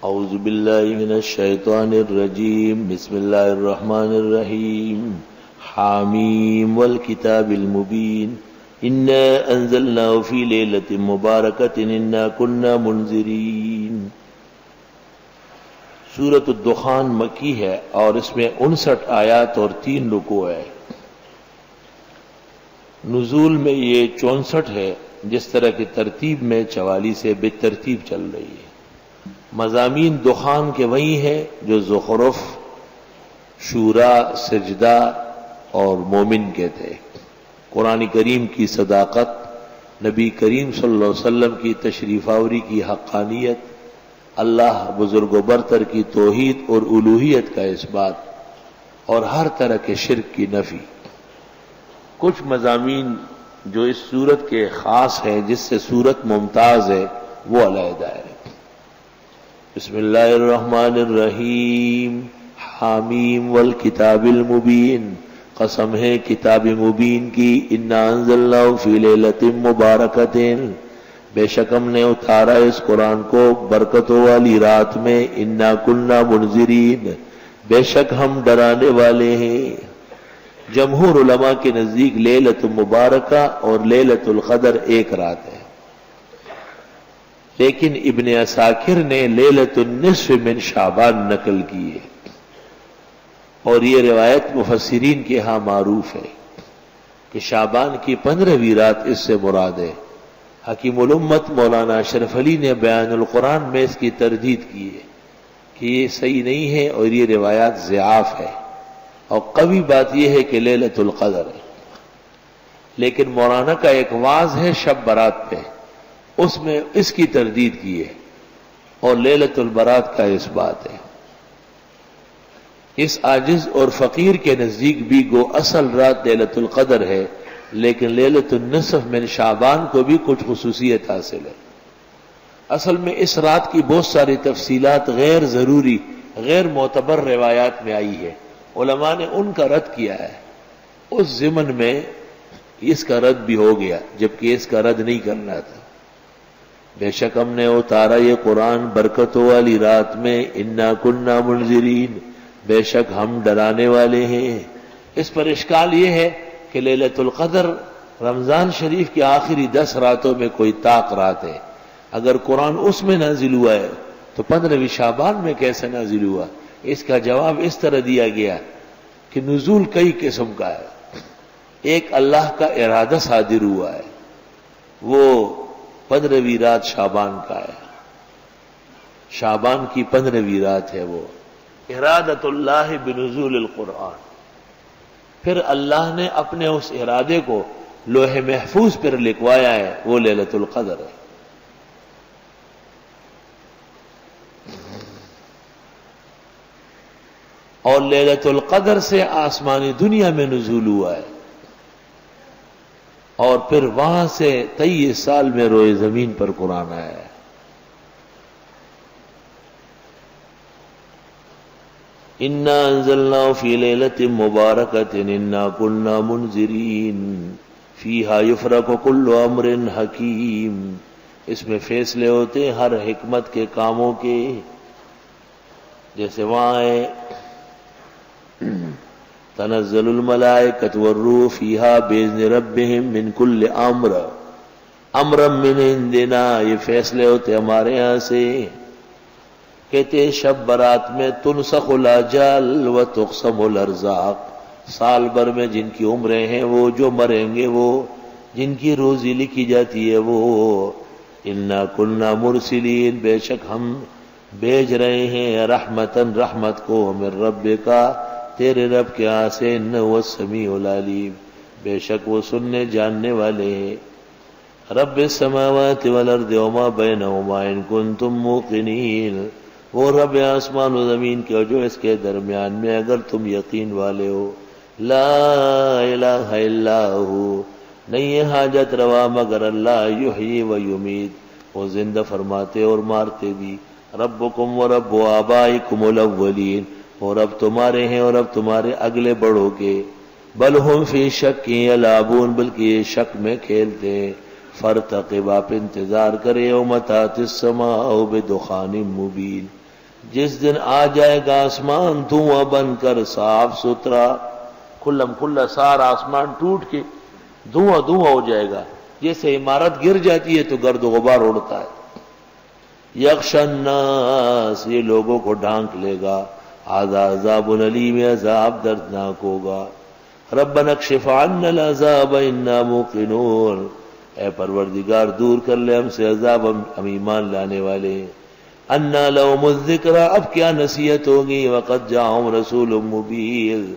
اعوذ باللہ من الشیطان الرجیم بسم اللہ الرحمن الرحیم حامیم والکتاب المبین انا انزلناه فی لیلۃ مبارکۃ انا کنا منذرین۔ سورۃ الدخان مکی ہے اور اس میں 59 آیات اور 3 رکوع ہے۔ نزول میں یہ 64 ہے، جس طرح کی ترتیب میں 44 سے بے ترتیب چل رہی ہے۔ مضامین دخان کے وہی ہیں جو زخرف، شورا، سجدہ اور مومن کے تھے۔ قرآن کریم کی صداقت، نبی کریم صلی اللہ علیہ وسلم کی تشریف آوری کی حقانیت، اللہ بزرگ و برتر کی توحید اور الوہیت کا اس بات اور ہر طرح کے شرک کی نفی۔ کچھ مضامین جو اس سورت کے خاص ہیں، جس سے سورت ممتاز ہے، وہ علیحدہ ہے۔ بسم اللہ الرحمن الرحیم حامیم والکتاب المبین، قسم ہے کتاب مبین کی، انا انزلناہ فی لیلۃ مبارکۃ، بے شک ہم نے اتارا اس قرآن کو برکتوں والی رات میں، انا کنا منذرین، بے شک ہم ڈرانے والے ہیں۔ جمہور علماء کے نزدیک لیلۃ مبارکہ اور لیلۃ القدر ایک رات ہے، لیکن ابن عساکر نے لیلۃ النصف من شعبان نقل کی ہے، اور یہ روایت مفسرین کے ہاں معروف ہے کہ شعبان کی 15ویں رات اس سے مراد ہے۔ حکیم الامت مولانا اشرف علی نے بیان القرآن میں اس کی تردید کی ہے کہ یہ صحیح نہیں ہے اور یہ روایات ضعاف ہے، اور قوی بات یہ ہے کہ لیلۃ القدر ہے۔ لیکن مولانا کا ایک واعظ ہے شب برات پہ، اس میں اس کی تردید کی ہے، اور لیلۃ البرات کا اس بات ہے۔ اس عاجز اور فقیر کے نزدیک بھی گو اصل رات لیلۃ القدر ہے، لیکن لیلۃ النصف من شعبان کو بھی کچھ خصوصیت حاصل ہے۔ اصل میں اس رات کی بہت ساری تفصیلات غیر ضروری، غیر معتبر روایات میں آئی ہے، علماء نے ان کا رد کیا ہے۔ اس ضمن میں اس کا رد بھی ہو گیا، جبکہ اس کا رد نہیں کرنا تھا۔ بے شک ہم نے اتارا یہ قرآن برکتوں والی رات میں، انا کنا منذرین، بے شک ہم ڈرانے والے ہیں۔ اس پر اشکال یہ ہے کہ لیلۃ القدر رمضان شریف کی آخری 10 راتوں میں کوئی طاق رات ہے۔ اگر قرآن اس میں نازل ہوا ہے تو 15ویں شعبان میں کیسے نازل ہوا؟ اس کا جواب اس طرح دیا گیا کہ نزول کئی قسم کا ہے۔ ایک اللہ کا ارادہ صادر ہوا ہے، وہ 15ویں رات شعبان کا ہے، شعبان کی 15ویں رات ہے، وہ ارادۃ اللہ بنزول القرآن۔ پھر اللہ نے اپنے اس ارادے کو لوح محفوظ پر لکھوایا ہے، وہ لیلۃ القدر ہے۔ اور لیلۃ القدر سے آسمانی دنیا میں نزول ہوا ہے، اور پھر وہاں سے 23 سال میں روئے زمین پر قرآن آیا ہے۔ انا انزلناہ فی لیلۃ مبارکۃ انا کنا منذرین فیہا یفرق کل امر حکیم، اس میں فیصلے ہوتے ہیں ہر حکمت کے کاموں کے۔ جیسے وہاں ہے تنزل الملائکۃ والروح فیہا باذن ربہم من کل امر، امرا من عندنا، یہ فیصلے ہوتے ہمارے ہاں سے۔ کہتے شب برات میں تنسخ الاجال وتقسم الارزاق، سال بھر میں جن کی عمریں ہیں وہ جو مریں گے، وہ جن کی روزی لکھی جاتی ہے وہ۔ انا کنا مرسلین، بے شک ہم بھیج رہے ہیں رحمتن، رحمت کو، من رب کا، تیرے رب کے ہاں سے، انہ هو السمیع العلیم، بے شک وہ سننے جاننے والے ہیں۔ رب السماوات والارض وما بینہما ان کنتم موقنین، وہ رب آسمان و زمین کے اور جو اس کے درمیان میں اگر تم یقین والے ہو۔ لا الہ الا ہو، نہیں ہے حاجت روا مگر اللہ، یحیی و یمیت، وہ زندہ فرماتے اور مارتے بھی۔ ربکم و رب آبائکم الاولین، اور رب تمہارے ہیں اور رب تمہارے اگلے بڑوں کے۔ بل ہم فی شک یلعبون، بلکہ یہ شک میں کھیلتے ہیں۔ فرتقب، آپ انتظار کرے، یوم تأتی السماء بدخان مبین، جس دن آ جائے گا آسمان دھواں بن کر صاف ستھرا، کھلم کھلا سارا آسمان ٹوٹ کے دھواں دھواں ہو جائے گا، جیسے عمارت گر جاتی ہے تو گرد و غبار اڑتا ہے۔ یغشی الناس، یہ لوگوں کو ڈھانک لے گا، ھذا عذاب علیم، عذاب دردناک ہوگا۔ ربنا اکشف عنا العذاب انا موقنون، اے پروردگار دور کر لے ہم سے عذاب، ہم ایمان لانے والے ہیں۔ انا لهم الذکر، اب کیا نصیحت ہوگی، وقد جاءهم رسول مبین،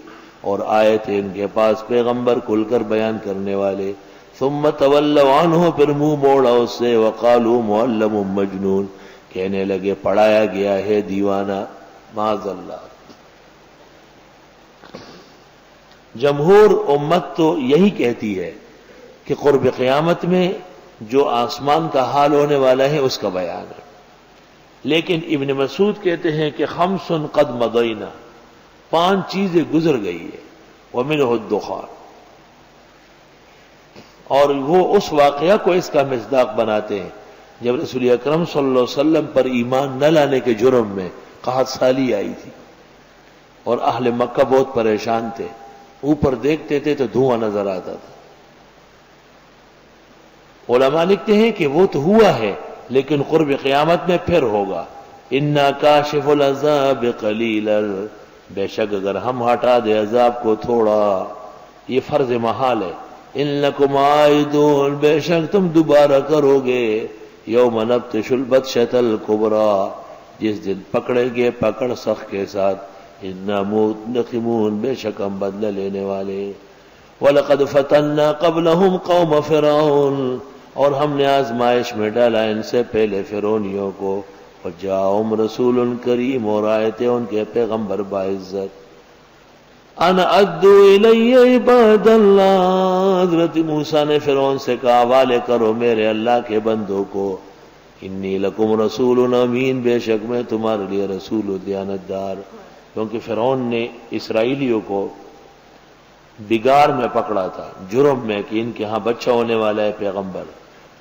اور آئے تھے ان کے پاس پیغمبر کھل کر بیان کرنے والے۔ ثم تولوا عنہ، پھر منہ موڑا اس سے، وقالوا معلم مجنون، کہنے لگے پڑھایا گیا ہے دیوانہ، معاذ اللہ۔ جمہور امت تو یہی کہتی ہے کہ قرب قیامت میں جو آسمان کا حال ہونے والا ہے اس کا بیان ہے، لیکن ابن مسعود کہتے ہیں کہ خمس قد مضینا، 5 چیزیں گزر گئی ہے، ومنہ الدخان، اور وہ اس واقعہ کو اس کا مصداق بناتے ہیں جب رسول اکرم صلی اللہ علیہ وسلم پر ایمان نہ لانے کے جرم میں قحط سالی آئی تھی، اور اہل مکہ بہت پریشان تھے، اوپر دیکھتے تھے تو دھواں نظر آتا تھا۔ علماء لکھتے ہیں کہ وہ تو ہوا ہے لیکن قرب قیامت میں پھر ہوگا۔ انا کاشف العذاب قلیلا، بے شک اگر ہم ہٹا دے عذاب کو تھوڑا، یہ فرض محال ہے۔ انکم عائدون، بے شک تم دوبارہ کرو گے، یوم نبطش البطشۃ الکبریٰ، جس دن پکڑیں گے پکڑ سخت کے ساتھ، انا منتقمون، بے شک ہم بدلہ لینے والے۔ وَلَقَدْ فَتَنَّا قَبْلَهُمْ قَوْمَ فِرْعَوْنَ، اور ہم نے آزمائش میں ڈالا ان سے پہلے فرعونیوں کو، وَجَاءَهُمْ رَسُولٌ کریم، اور آئے تھے ان کے پیغمبر باعزت۔ اَنْ أَدُّوا إِلَيَّ عِبَادَ اللَّهِ، حضرت موسیٰ نے فرعون سے کہا حوالے کرو میرے اللہ کے بندوں کو، انی لکم رسول امین، بے شک میں تمہارے لیے رسول و دیانت دار، کیونکہ فرعون نے اسرائیلیوں کو بگاڑ میں پکڑا تھا، جرم میں کہ ان کے ہاں بچہ ہونے والا ہے پیغمبر۔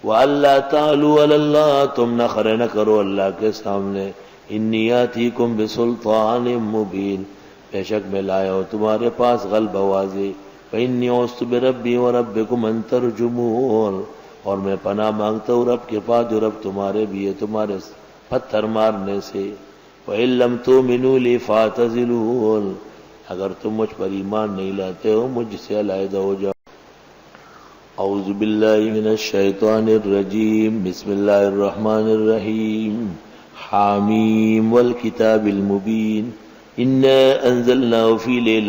وَأَلَّا تَعْلُوا عَلَى اللَّهِ، تم نخرے نہ کرو اللہ کے سامنے، انی آتیکم بسلطان مبین، بے شک میں لایا ہوں تمہارے پاس غلبہ واضح، فإنی عُذْتُ بِرَبِّی وَرَبِّکُمْ أَن تَرْجُمُونِ، اور میں پناہ مانگتا ہوں رب کے پاس جو رب تمہارے بھی ہے، تمہارے پتھر مارنے سے۔ وَإِن لَّمْ تُؤْمِنُوا لِي فَاعْتَزِلُونِ، اگر تم مجھ پر ایمان نہیں لاتے ہو مجھ سے علیحدہ ہو جاؤ۔ اعوذ باللہ من الشیطان الرجیم، بسم اللہ الرحمن الرحیم، حامیم والکتاب المبین، انا انزلناه فی لیلۃ